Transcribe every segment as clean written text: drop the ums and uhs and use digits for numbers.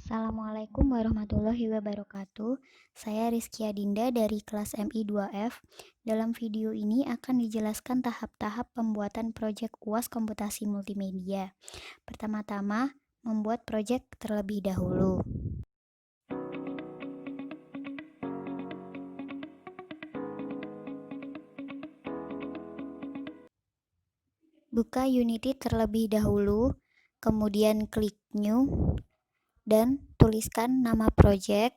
Assalamualaikum warahmatullahi wabarakatuh. Saya Rizkia Dinda dari kelas MI 2F. Dalam video ini akan dijelaskan tahap-tahap pembuatan proyek UAS Komputasi Multimedia. Pertama-tama, membuat proyek terlebih dahulu. Buka Unity terlebih dahulu, kemudian klik New, dan tuliskan nama proyek,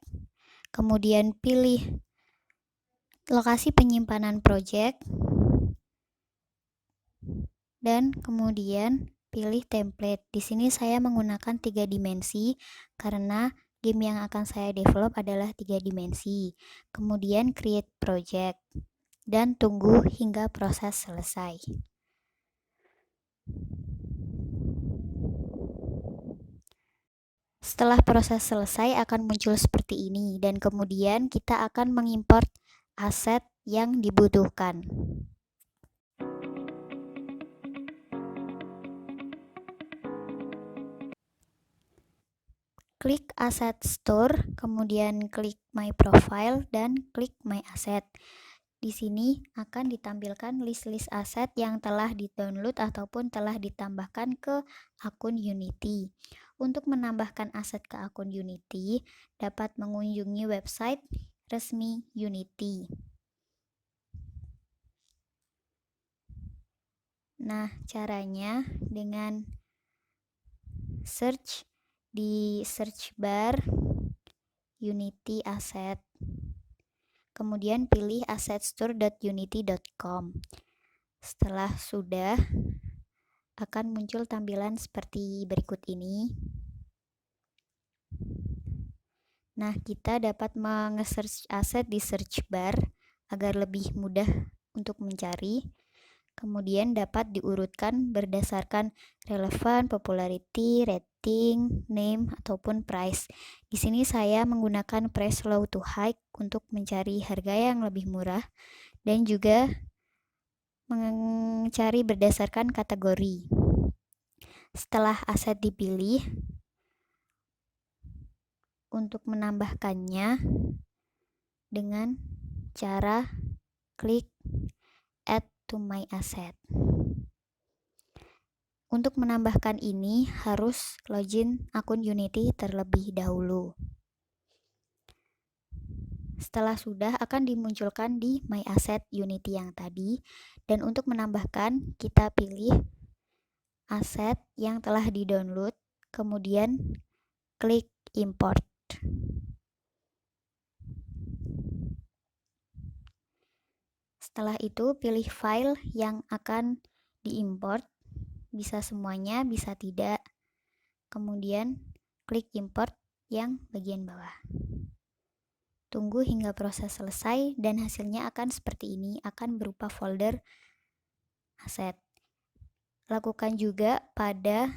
kemudian pilih lokasi penyimpanan proyek, dan kemudian pilih template. Di sini saya menggunakan 3 dimensi karena game yang akan saya develop adalah 3 dimensi. Kemudian create project dan tunggu hingga proses selesai. Setelah proses selesai akan muncul seperti ini dan kemudian kita akan mengimport aset yang dibutuhkan. Klik Asset Store, kemudian klik My Profile dan klik My Asset. Di sini akan ditampilkan list-list aset yang telah di-download ataupun telah ditambahkan ke akun Unity. Untuk menambahkan aset ke akun Unity, dapat mengunjungi website resmi Unity. Nah, caranya dengan search di search bar Unity Asset. Kemudian pilih assetstore.unity.com. Setelah sudah, akan muncul tampilan seperti berikut ini. Nah, kita dapat menge-search aset di search bar agar lebih mudah untuk mencari. Kemudian dapat diurutkan berdasarkan relevan, popularity, rating, name, ataupun price. Di sini saya menggunakan price low to high untuk mencari harga yang lebih murah dan juga mencari berdasarkan kategori. Setelah aset dipilih, untuk menambahkannya dengan cara klik Add to My Asset. Untuk menambahkan ini harus login akun Unity terlebih dahulu. Setelah sudah akan dimunculkan di My Asset Unity yang tadi, dan untuk menambahkan kita pilih aset yang telah di-download, kemudian klik import. Setelah itu pilih file yang akan diimport, bisa semuanya, bisa tidak. Kemudian klik import yang bagian bawah. Tunggu hingga proses selesai dan hasilnya akan seperti ini, akan berupa folder aset. Lakukan juga pada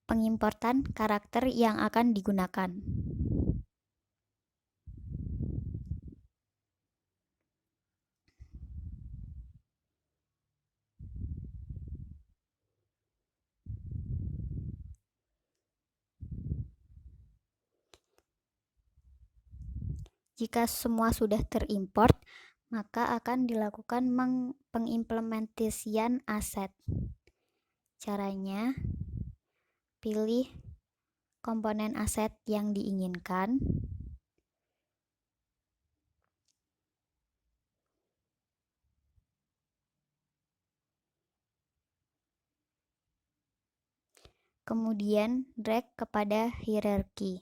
pengimportan karakter yang akan digunakan. Jika semua sudah terimport, maka akan dilakukan pengimplementasian aset. Caranya, pilih komponen aset yang diinginkan. Kemudian drag kepada hierarki.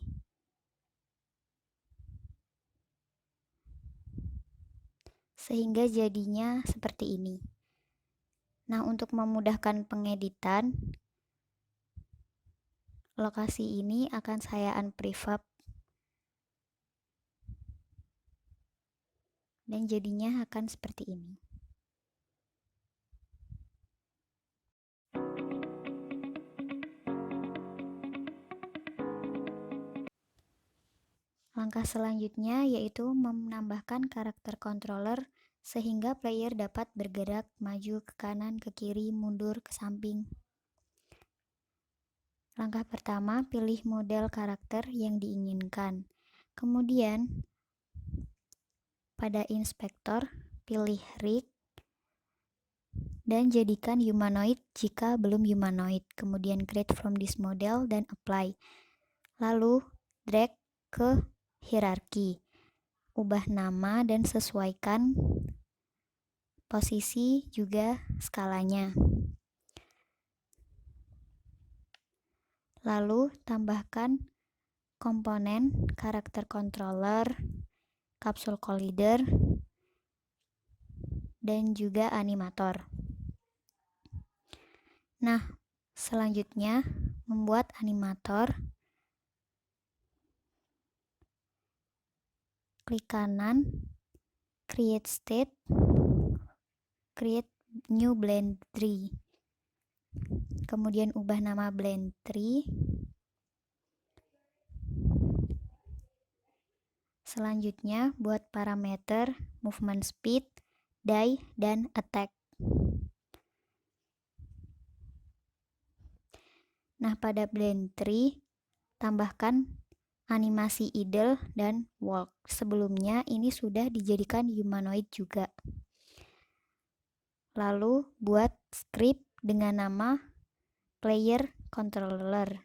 Sehingga jadinya seperti ini. Nah, untuk memudahkan pengeditan, lokasi ini akan saya unprefab dan jadinya akan seperti ini. Langkah selanjutnya yaitu menambahkan karakter controller sehingga player dapat bergerak maju ke kanan, ke kiri, mundur, ke samping. Langkah pertama, pilih model karakter yang diinginkan. Kemudian, pada inspektor, pilih rig dan jadikan humanoid jika belum humanoid. Kemudian create from this model dan apply. Lalu, drag ke hierarki. Ubah nama dan sesuaikan posisi juga skalanya. Lalu tambahkan komponen karakter controller, kapsul collider, dan juga animator. Nah, selanjutnya membuat animator. Klik kanan, create state, create new blend tree. Kemudian ubah nama blend tree. Selanjutnya buat parameter movement speed, die, dan attack. Nah, pada blend tree tambahkan animasi idle dan walk. Sebelumnya ini sudah dijadikan humanoid juga. Lalu buat script dengan nama player controller.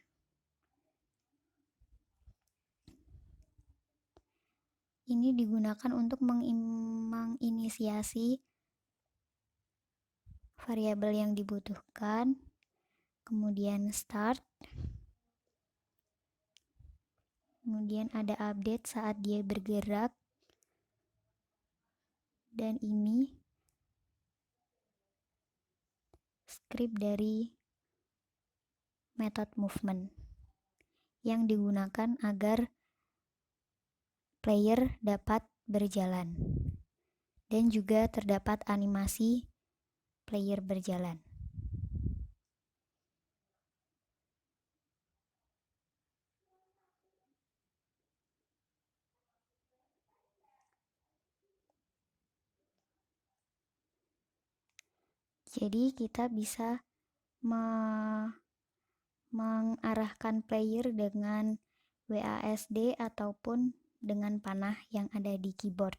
Ini digunakan untuk menginisiasi variabel yang dibutuhkan. Kemudian start. Kemudian ada update saat dia bergerak. Dan ini script dari method movement yang digunakan agar player dapat berjalan dan juga terdapat animasi player berjalan. Jadi kita bisa mengarahkan player dengan WASD ataupun dengan panah yang ada di keyboard.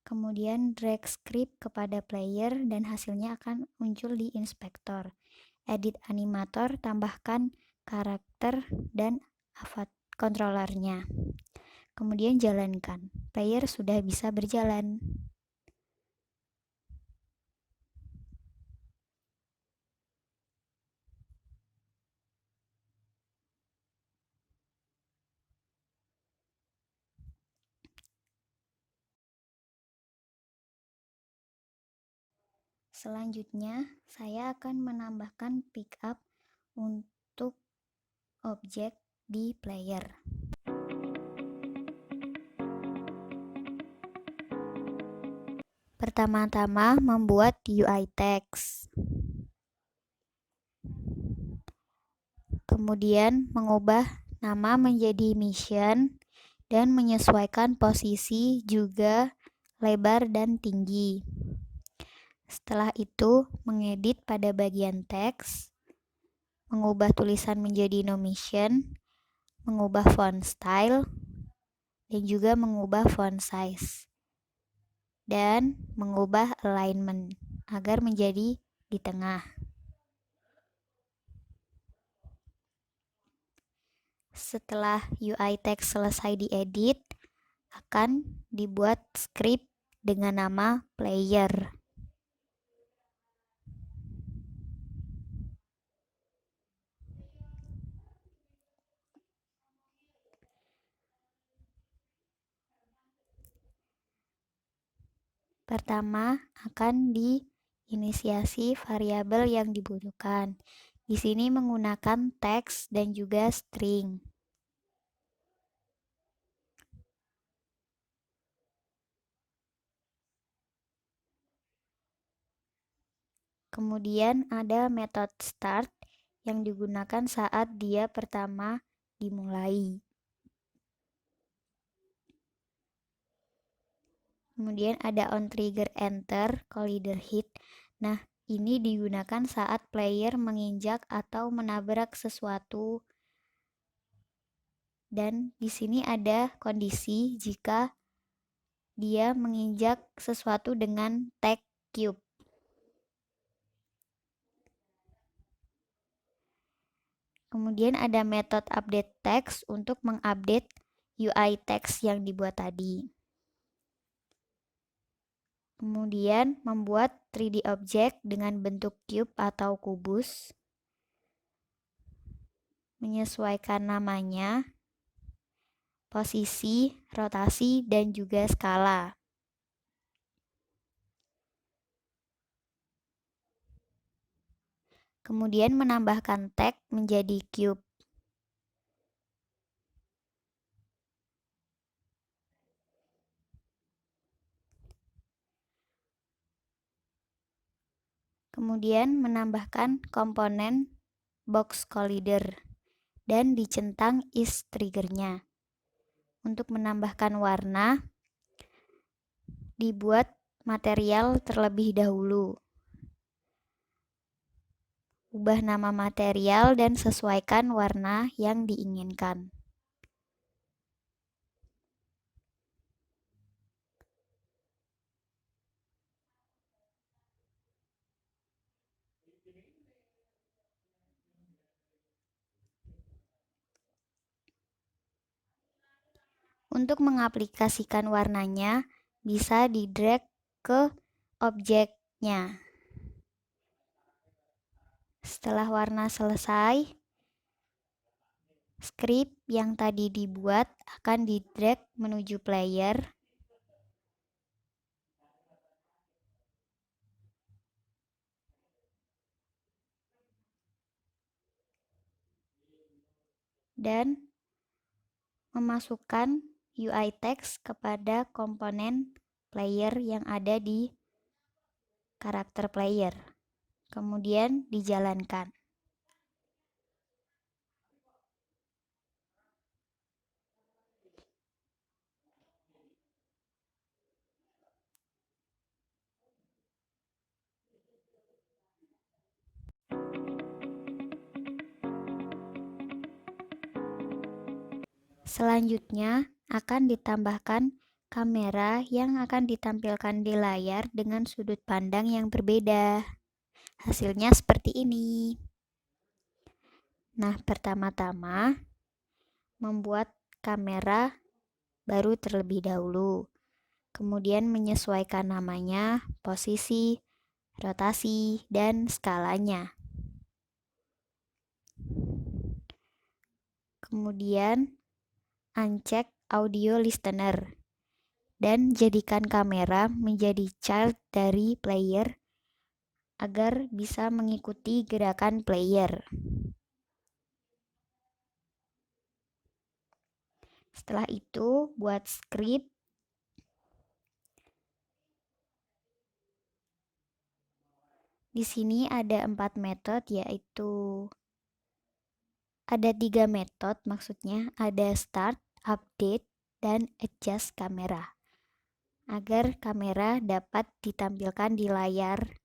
Kemudian drag script kepada player dan hasilnya akan muncul di inspektor. Edit animator, tambahkan karakter dan avatar controllernya. Kemudian jalankan. Player sudah bisa berjalan. Selanjutnya, saya akan menambahkan pickup untuk objek di player. Pertama-tama membuat UI text. Kemudian mengubah nama menjadi mission dan menyesuaikan posisi juga lebar dan tinggi. Setelah itu, mengedit pada bagian teks, mengubah tulisan menjadi no mission, mengubah font style, dan juga mengubah font size. Dan mengubah alignment agar menjadi di tengah. Setelah UI text selesai diedit, akan dibuat script dengan nama player. Pertama, akan diinisiasi variabel yang dibutuhkan. Di sini menggunakan teks dan juga string. Kemudian ada metode start yang digunakan saat dia pertama dimulai. Kemudian ada on trigger enter collider hit. Nah, ini digunakan saat player menginjak atau menabrak sesuatu. Dan di sini ada kondisi jika dia menginjak sesuatu dengan tag cube. Kemudian ada metode update text untuk mengupdate UI text yang dibuat tadi. Kemudian membuat 3D object dengan bentuk cube atau kubus. Menyesuaikan namanya, posisi, rotasi, dan juga skala. Kemudian menambahkan tag menjadi cube. Kemudian menambahkan komponen box collider dan dicentang is triggernya. Untuk menambahkan warna, dibuat material terlebih dahulu. Ubah nama material dan sesuaikan warna yang diinginkan. Untuk mengaplikasikan warnanya, bisa di-drag ke objeknya. Setelah warna selesai, script yang tadi dibuat akan di-drag menuju player. Dan memasukkan UI text kepada komponen player yang ada di karakter player. Kemudian dijalankan. Selanjutnya akan ditambahkan kamera yang akan ditampilkan di layar dengan sudut pandang yang berbeda. Hasilnya seperti ini. Nah, pertama-tama membuat kamera baru terlebih dahulu. Kemudian menyesuaikan namanya, posisi, rotasi, dan skalanya. Kemudian uncheck audio listener dan jadikan kamera menjadi child dari player agar bisa mengikuti gerakan player. Setelah itu, buat script. Di sini ada 4 metode, yaitu ada 3 metode, maksudnya ada start, update, dan adjust kamera. Agar kamera dapat ditampilkan di layar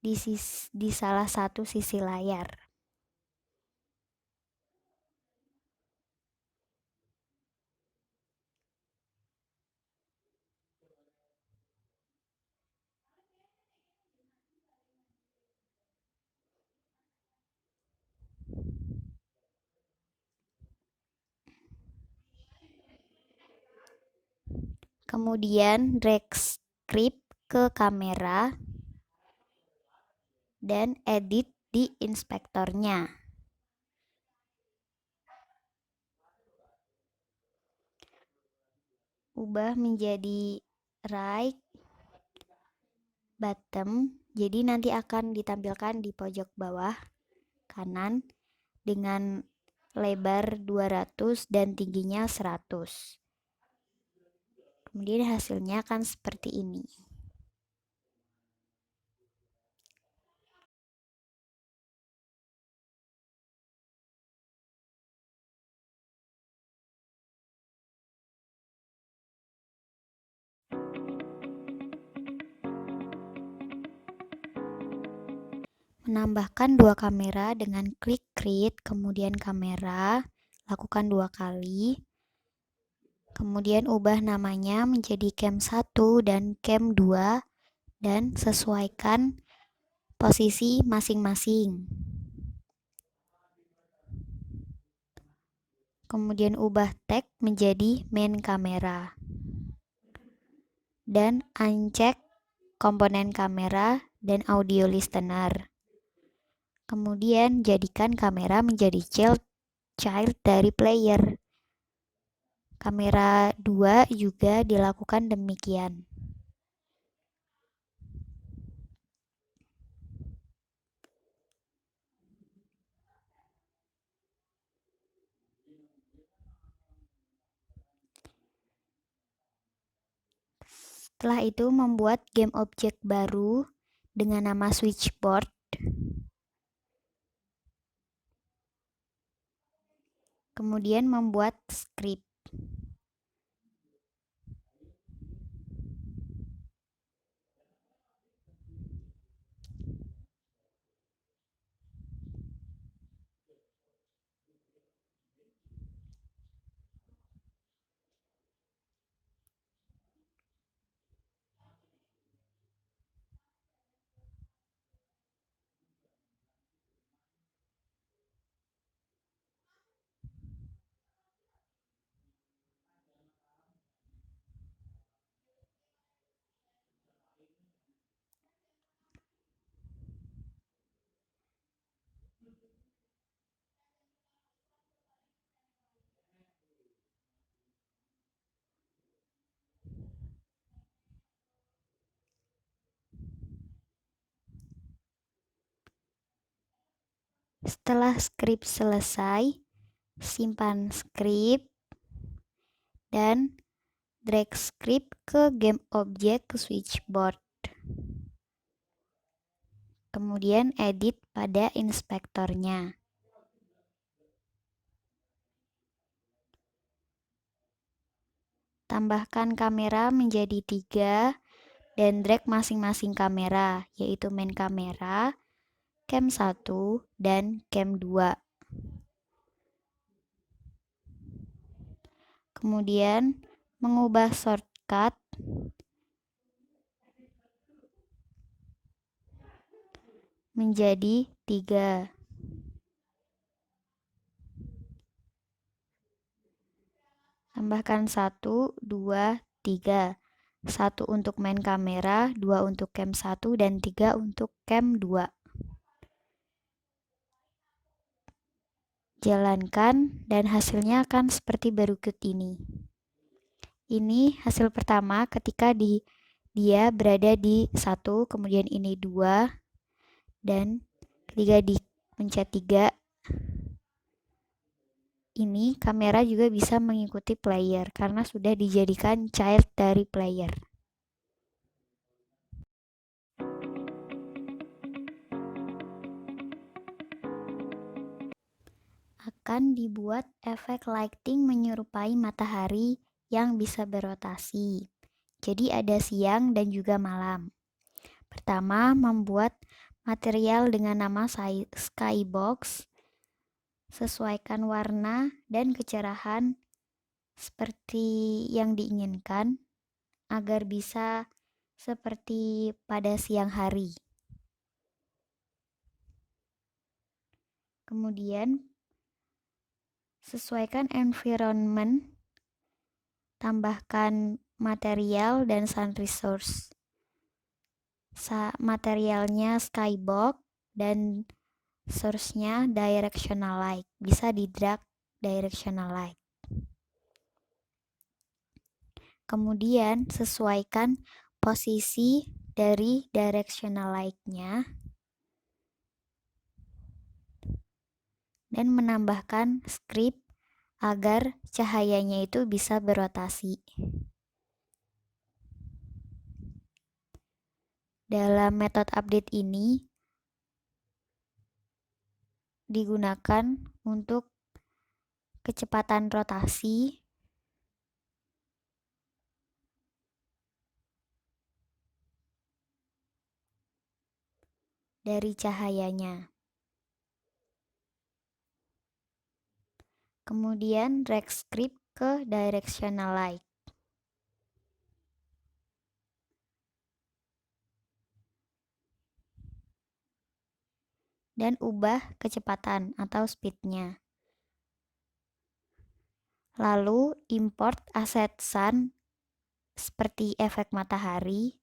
di salah satu sisi layar. Kemudian drag script ke kamera dan edit di inspektornya. Ubah menjadi right, bottom, jadi nanti akan ditampilkan di pojok bawah kanan dengan lebar 200 dan tingginya 100. Kemudian hasilnya akan seperti ini. Menambahkan dua kamera dengan klik create, kemudian kamera, lakukan 2 kali. Kemudian ubah namanya menjadi cam 1 dan cam 2 dan sesuaikan posisi masing-masing. Kemudian ubah tag menjadi main kamera. Dan uncheck komponen kamera dan audio listener. Kemudian jadikan kamera menjadi child dari player. Kamera 2 juga dilakukan demikian. Setelah itu membuat game objek baru dengan nama switchboard. Kemudian membuat script. Setelah script selesai, simpan script dan drag script ke game objek ke switchboard. Kemudian edit pada inspektornya. Tambahkan kamera menjadi 3 dan drag masing-masing kamera, yaitu main kamera, cam 1, dan cam 2. Kemudian mengubah shortcut menjadi 3. Tambahkan 1, 2, 3. 1 untuk main kamera, 2 untuk cam 1, dan 3 untuk cam 2. Jalankan dan hasilnya akan seperti berikut ini. Ini hasil pertama ketika dia berada di 1, kemudian ini 2, dan ketika dipencet 3, ini kamera juga bisa mengikuti player karena sudah dijadikan child dari player. Akan dibuat efek lighting menyerupai matahari yang bisa berotasi. Jadi ada siang dan juga malam. Pertama, membuat material dengan nama skybox. Sesuaikan warna dan kecerahan seperti yang diinginkan agar bisa seperti pada siang hari. Kemudian sesuaikan environment, tambahkan material dan sun resource. Materialnya skybox dan source-nya directional light. Bisa di drag directional light. Kemudian sesuaikan posisi dari directional light-nya dan menambahkan script agar cahayanya itu bisa berotasi. Dalam metode update ini digunakan untuk kecepatan rotasi dari cahayanya. Kemudian drag script ke directional light. Dan ubah kecepatan atau speednya. Lalu import aset sun seperti efek matahari.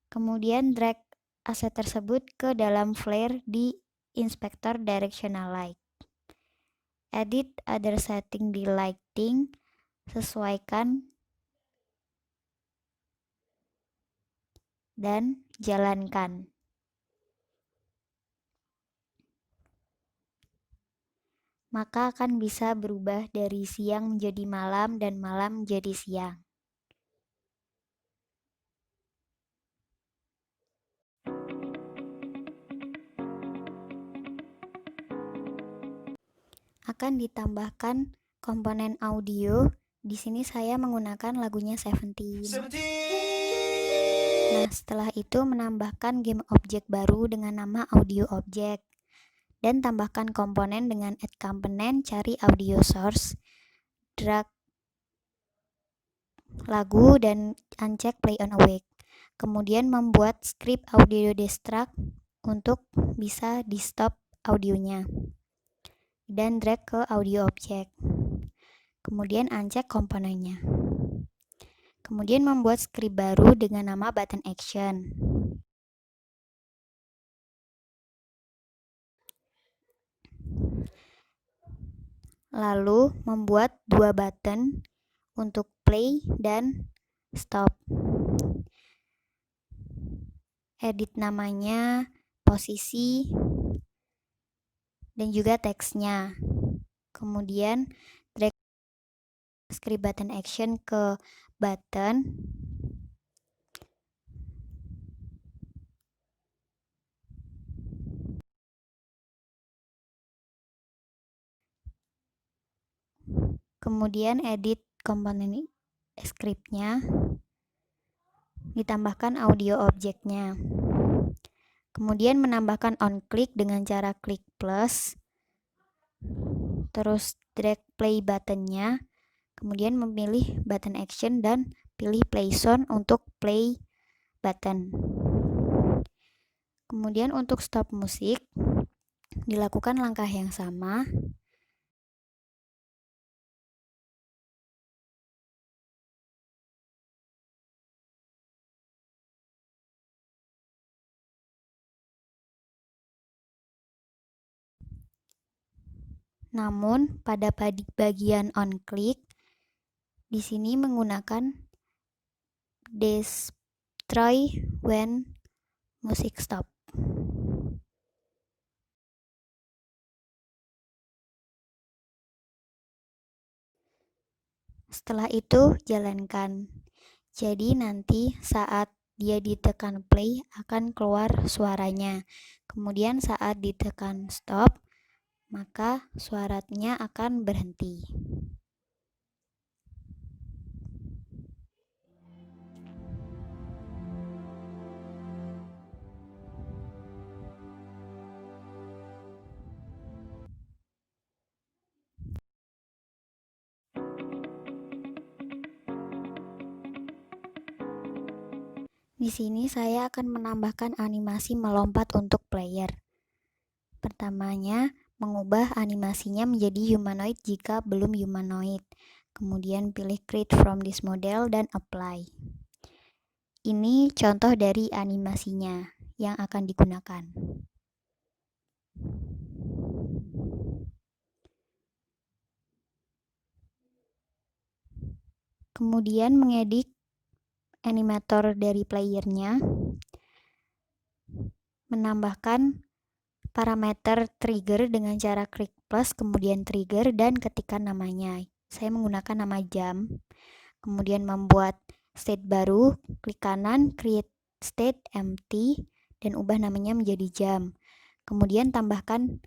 Kemudian drag aset tersebut ke dalam flare di inspektor directional light. Edit other setting di lighting, sesuaikan dan jalankan. Maka akan bisa berubah dari siang menjadi malam dan malam menjadi siang. Akan ditambahkan komponen audio. Di sini saya menggunakan lagunya Seventeen. Nah, setelah itu menambahkan game objek baru dengan nama audio object. Dan tambahkan komponen dengan add component, cari audio source, drag lagu, dan uncheck play on awake. Kemudian membuat script audio destruct untuk bisa di stop audionya. Dan drag ke audio object. Kemudian uncheck komponennya. Kemudian membuat script baru dengan nama button action. Lalu membuat dua button untuk play dan stop. Edit namanya, posisi, dan juga teksnya. Kemudian drag script button action ke button. Kemudian edit komponen scriptnya, ditambahkan audio objeknya. Kemudian menambahkan on click dengan cara klik plus, terus drag play buttonnya, kemudian memilih button action dan pilih play sound untuk play button. Kemudian untuk stop musik dilakukan langkah yang sama. Namun pada bagian on click di sini menggunakan destroy when music stop. Setelah itu jalankan. Jadi nanti saat dia ditekan play akan keluar suaranya. Kemudian saat ditekan stop maka suaranya akan berhenti. Di sini saya akan menambahkan animasi melompat untuk player. Pertamanya, mengubah animasinya menjadi humanoid jika belum humanoid. Kemudian pilih create from this model dan apply. Ini contoh dari animasinya yang akan digunakan. Kemudian mengedit animator dari playernya, menambahkan parameter trigger dengan cara klik plus, kemudian trigger, dan ketikkan namanya. Saya menggunakan nama jam. Kemudian membuat state baru, klik kanan, create state empty, dan ubah namanya menjadi jam. Kemudian tambahkan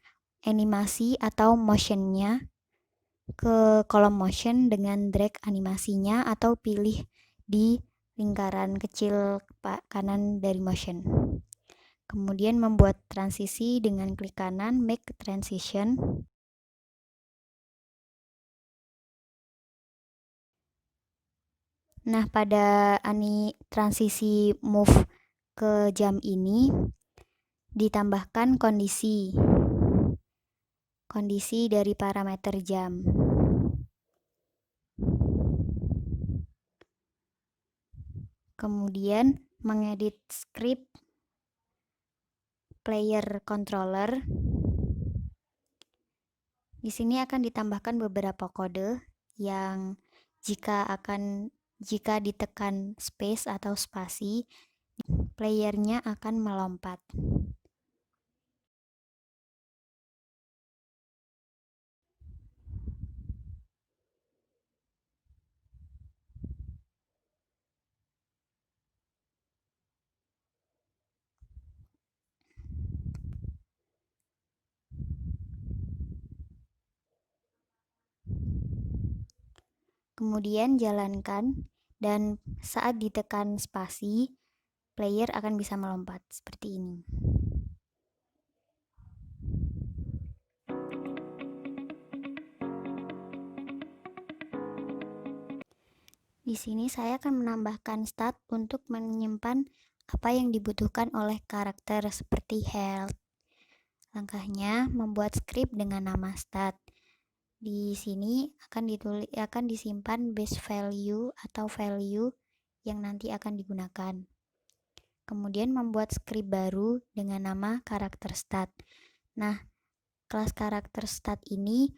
animasi atau motionnya ke kolom motion dengan drag animasinya atau pilih di lingkaran kecil kanan dari motion. Kemudian membuat transisi dengan klik kanan Make Transition. Nah, pada transisi move ke jam ini ditambahkan kondisi dari parameter jam. Kemudian mengedit script player controller. Di sini akan ditambahkan beberapa kode yang jika ditekan space atau spasi, playernya akan melompat. Kemudian jalankan, dan saat ditekan spasi, player akan bisa melompat seperti ini. Di sini saya akan menambahkan stat untuk menyimpan apa yang dibutuhkan oleh karakter seperti health. Langkahnya membuat script dengan nama stat. Di sini akan disimpan base value atau value yang nanti akan digunakan. Kemudian membuat script baru dengan nama karakter stat. Nah, kelas karakter stat ini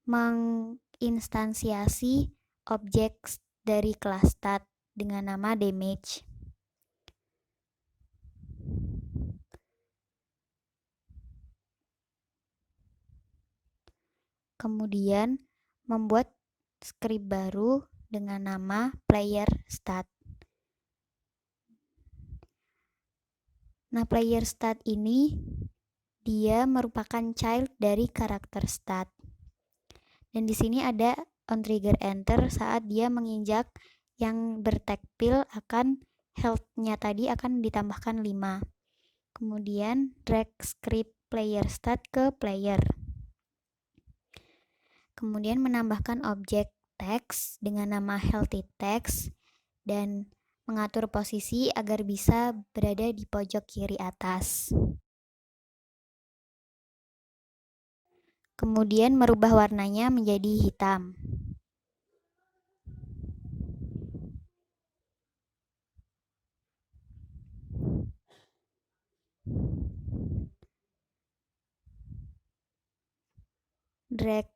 menginstansiasi objek dari kelas stat dengan nama damage. Kemudian membuat script baru dengan nama player stat. Nah, player stat ini dia merupakan child dari karakter stat. Dan di sini ada on trigger enter saat dia menginjak yang bertag pill, akan health-nya tadi akan ditambahkan 5. Kemudian drag script player stat ke player. Kemudian menambahkan objek text dengan nama healthy text dan mengatur posisi agar bisa berada di pojok kiri atas. Kemudian merubah warnanya menjadi hitam. Drag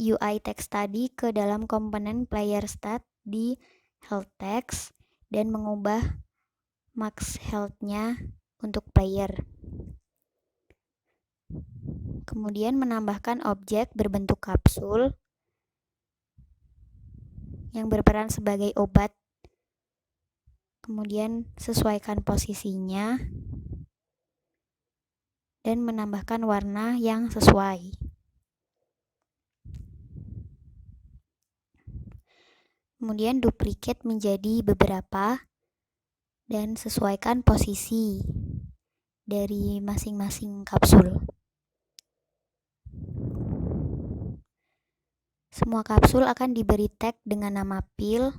UI text tadi ke dalam komponen player stat di health text dan mengubah max health-nya untuk player. Kemudian menambahkan objek berbentuk kapsul yang berperan sebagai obat. Kemudian sesuaikan posisinya dan menambahkan warna yang sesuai. Kemudian duplicate menjadi beberapa dan sesuaikan posisi dari masing-masing kapsul. Semua kapsul akan diberi tag dengan nama pill.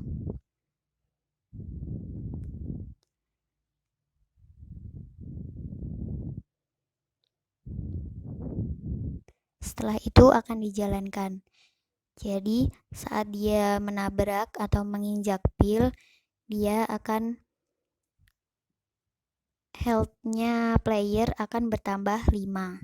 Setelah itu akan dijalankan. Jadi saat dia menabrak atau menginjak pill, dia akan health-nya player akan bertambah 5.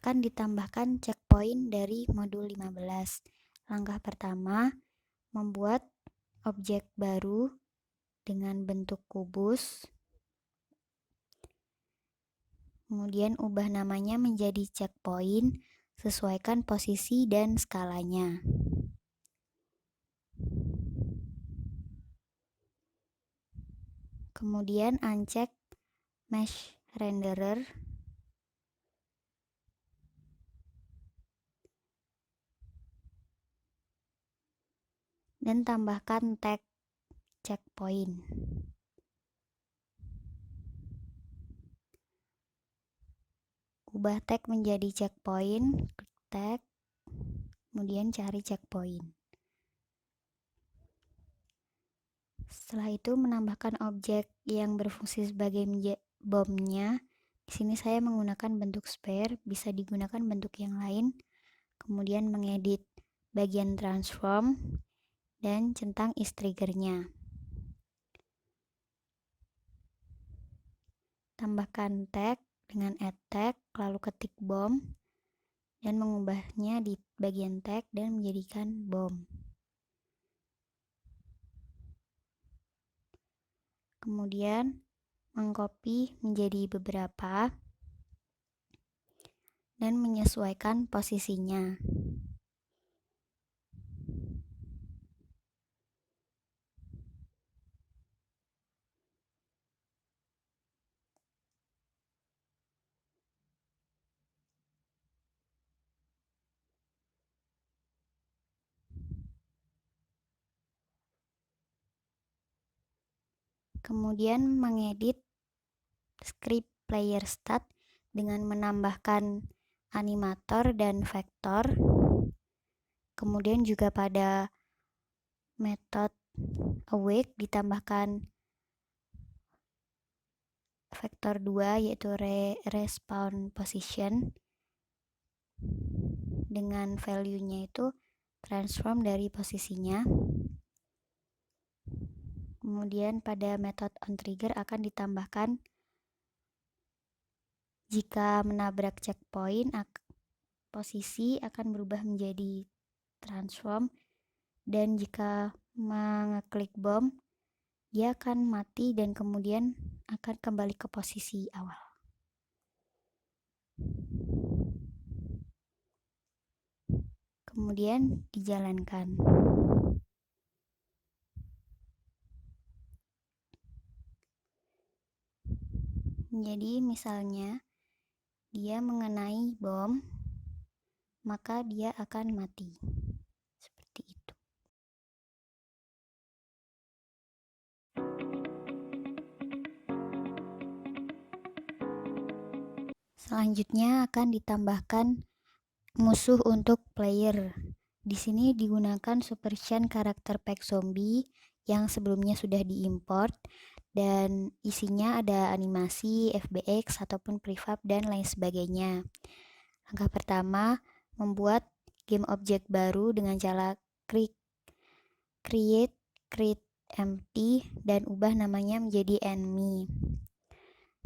Akan ditambahkan checkpoint dari modul 15. Langkah pertama, membuat objek baru dengan bentuk kubus. Kemudian ubah namanya menjadi checkpoint, sesuaikan posisi dan skalanya. Kemudian uncheck mesh renderer. Dan tambahkan tag checkpoint. Ubah tag menjadi checkpoint, klik tag, kemudian cari checkpoint. Setelah itu menambahkan objek yang berfungsi sebagai bomnya. Di sini saya menggunakan bentuk sphere, bisa digunakan bentuk yang lain. Kemudian mengedit bagian transform dan centang is triggernya. Tambahkan tag dengan add tag, lalu ketik bom dan mengubahnya di bagian tag dan menjadikan bom. Kemudian mengcopy menjadi beberapa dan menyesuaikan posisinya. Kemudian mengedit script player stat dengan menambahkan animator dan vektor. Kemudian juga pada method awake ditambahkan vektor 2 yaitu respawn position dengan value-nya itu transform dari posisinya. Kemudian pada method onTrigger akan ditambahkan jika menabrak checkpoint, posisi akan berubah menjadi transform, dan jika mengeklik bom, dia akan mati dan kemudian akan kembali ke posisi awal. Kemudian dijalankan. Jadi misalnya dia mengenai bom, maka dia akan mati. Seperti itu. Selanjutnya akan ditambahkan musuh untuk player. Di sini digunakan Super Shan karakter pack zombie yang sebelumnya sudah diimport dan isinya ada animasi, FBX ataupun prefab dan lain sebagainya. Langkah pertama, membuat game objek baru dengan cara create empty dan ubah namanya menjadi enemy.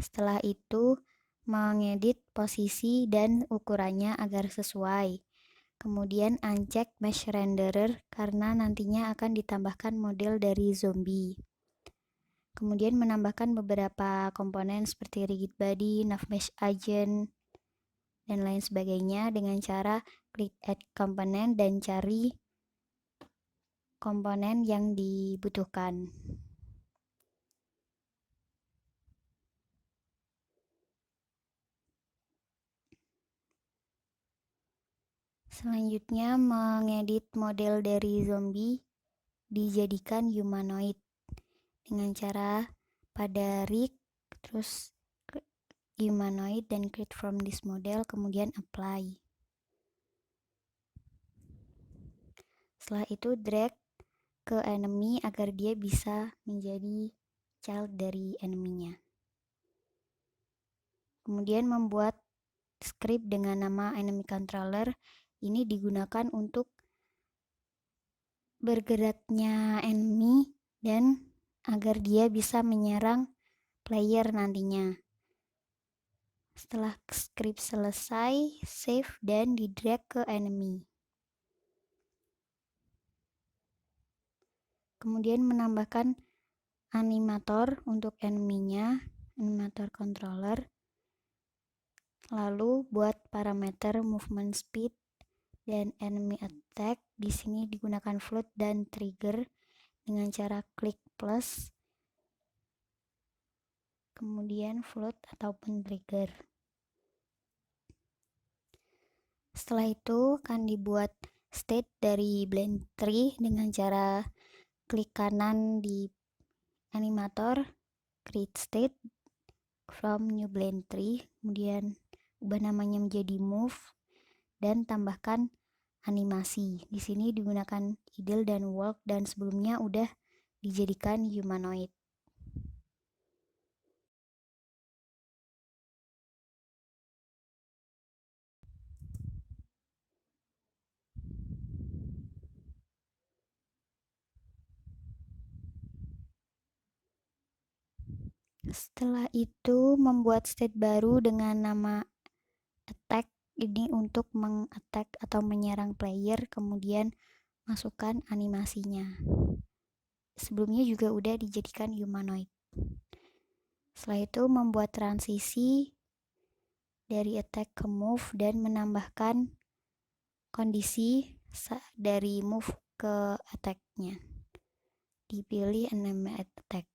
Setelah itu, mengedit posisi dan ukurannya agar sesuai. Kemudian uncheck mesh renderer karena nantinya akan ditambahkan model dari zombie. Kemudian menambahkan beberapa komponen seperti rigid body, nav mesh agent, dan lain sebagainya dengan cara klik add component dan cari komponen yang dibutuhkan. Selanjutnya mengedit model dari zombie dijadikan humanoid dengan cara pada rig terus humanoid dan create from this model kemudian apply. Setelah itu drag ke enemy agar dia bisa menjadi child dari enemy-nya. Kemudian membuat script dengan nama enemy controller. Ini digunakan untuk bergeraknya enemy dan agar dia bisa menyerang player nantinya. Setelah script selesai, save dan di-drag ke enemy. Kemudian menambahkan animator untuk enemy-nya, animator controller. Lalu buat parameter movement speed dan enemy attack. Di sini digunakan float dan trigger dengan cara klik plus, kemudian float ataupun trigger. Setelah itu akan dibuat state dari blend tree dengan cara klik kanan di animator, create state from new blend tree, kemudian ubah namanya menjadi move dan tambahkan animasi. Di sini digunakan idle dan walk, dan sebelumnya udah dijadikan humanoid. Setelah itu membuat state baru dengan nama attack, ini untuk meng-attack atau menyerang player, kemudian masukkan animasinya. Sebelumnya juga udah dijadikan humanoid. Setelah itu membuat transisi dari attack ke move dan menambahkan kondisi dari move ke attack-nya. Dipilih enemy attack.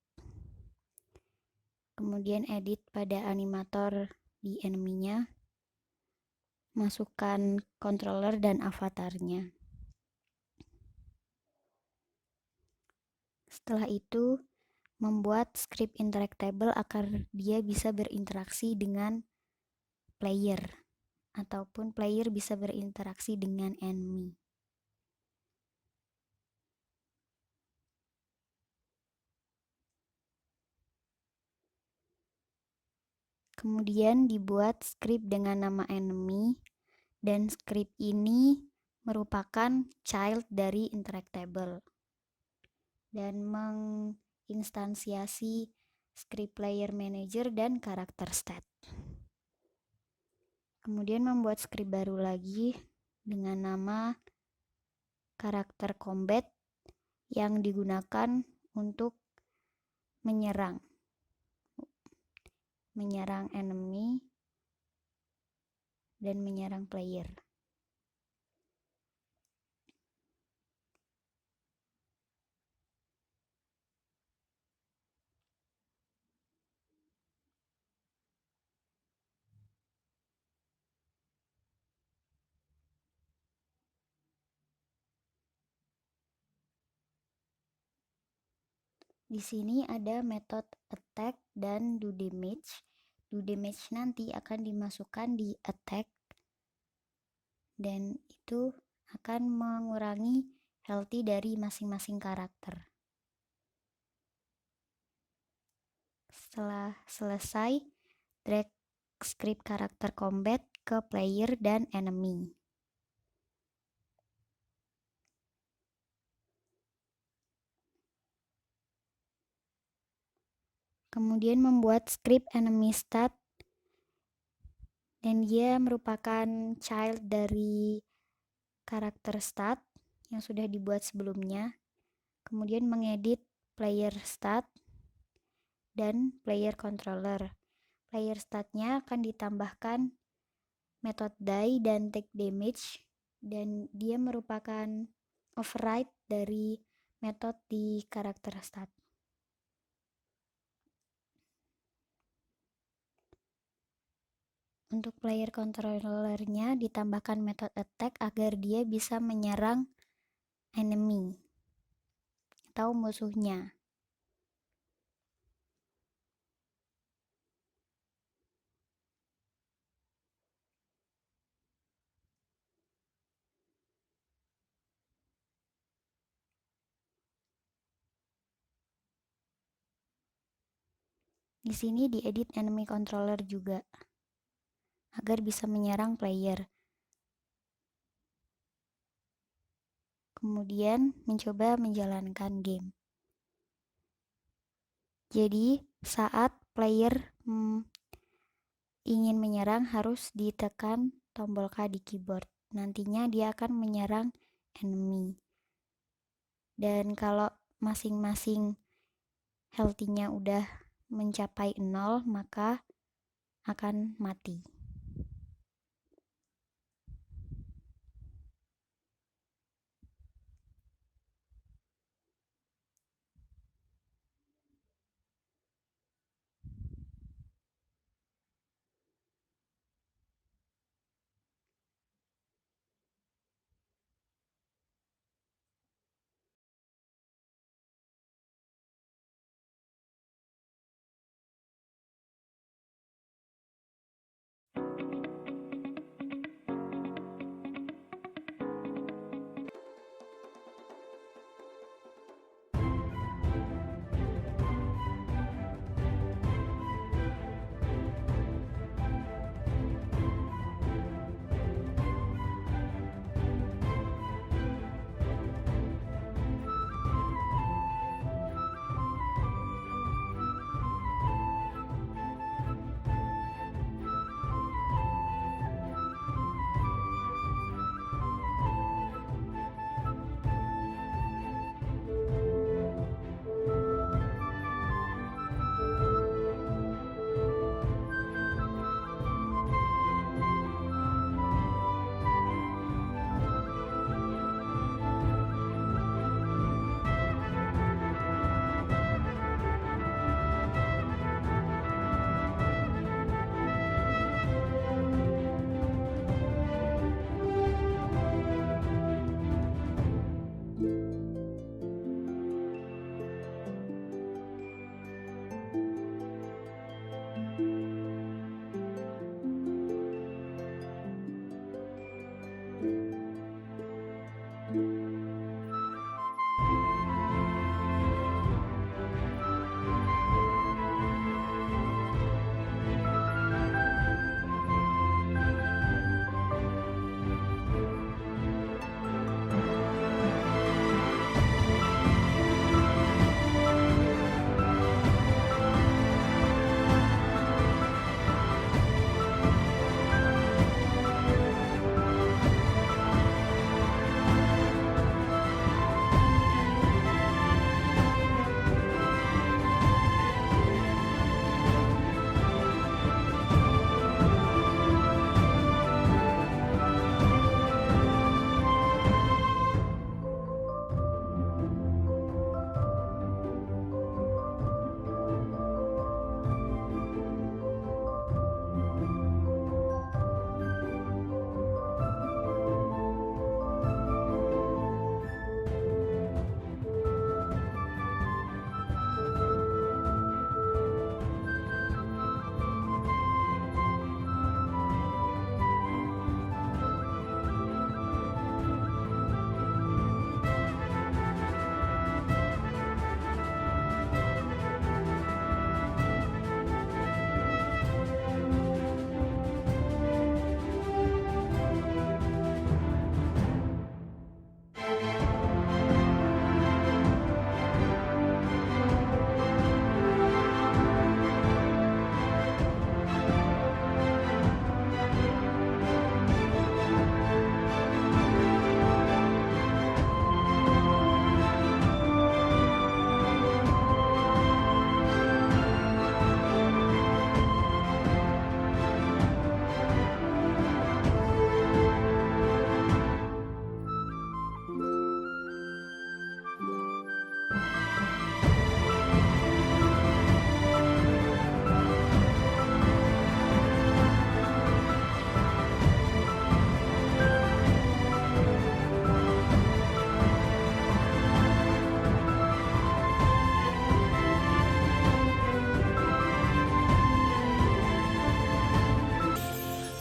Kemudian edit pada animator di enemy-nya. Masukkan controller dan avatarnya. Setelah itu membuat script interactable agar dia bisa berinteraksi dengan player ataupun player bisa berinteraksi dengan enemy. Kemudian dibuat script dengan nama enemy, dan script ini merupakan child dari interactable dan menginstansiasi script player manager dan karakter stat. Kemudian membuat script baru lagi dengan nama karakter combat yang digunakan untuk menyerang enemy dan menyerang player. Di sini ada metode attack dan do damage. Do damage nanti akan dimasukkan di attack dan itu akan mengurangi healthy dari masing-masing karakter. Setelah selesai, drag script karakter combat ke player dan enemy. Kemudian membuat script enemy stat, dan dia merupakan child dari karakter stat yang sudah dibuat sebelumnya. Kemudian mengedit player stat dan player controller. Player statnya akan ditambahkan metode die dan take damage, dan dia merupakan override dari metode di karakter stat. Untuk player controllernya ditambahkan metode attack agar dia bisa menyerang enemy atau musuhnya. Di sini diedit enemy controller juga agar bisa menyerang player. Kemudian mencoba menjalankan game. Jadi saat player ingin menyerang harus ditekan tombol K di keyboard. Nantinya dia akan menyerang enemy. Dan kalau masing-masing healthy-nya udah mencapai 0, maka akan mati.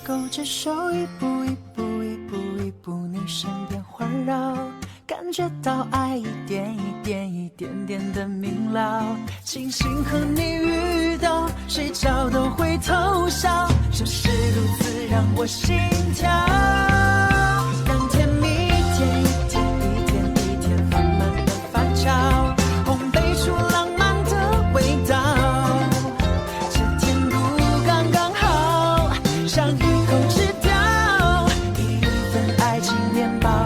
勾着手，一步一步一步一步，你身边环绕，感觉到爱一点一点一点点的明了。庆幸和你遇到，谁找都会偷笑，这是如此让我心跳。当甜蜜一天一天一天一天慢慢的发酵，烘焙出浪漫的味道，这甜度刚刚好，像一口吃掉一份爱情面包。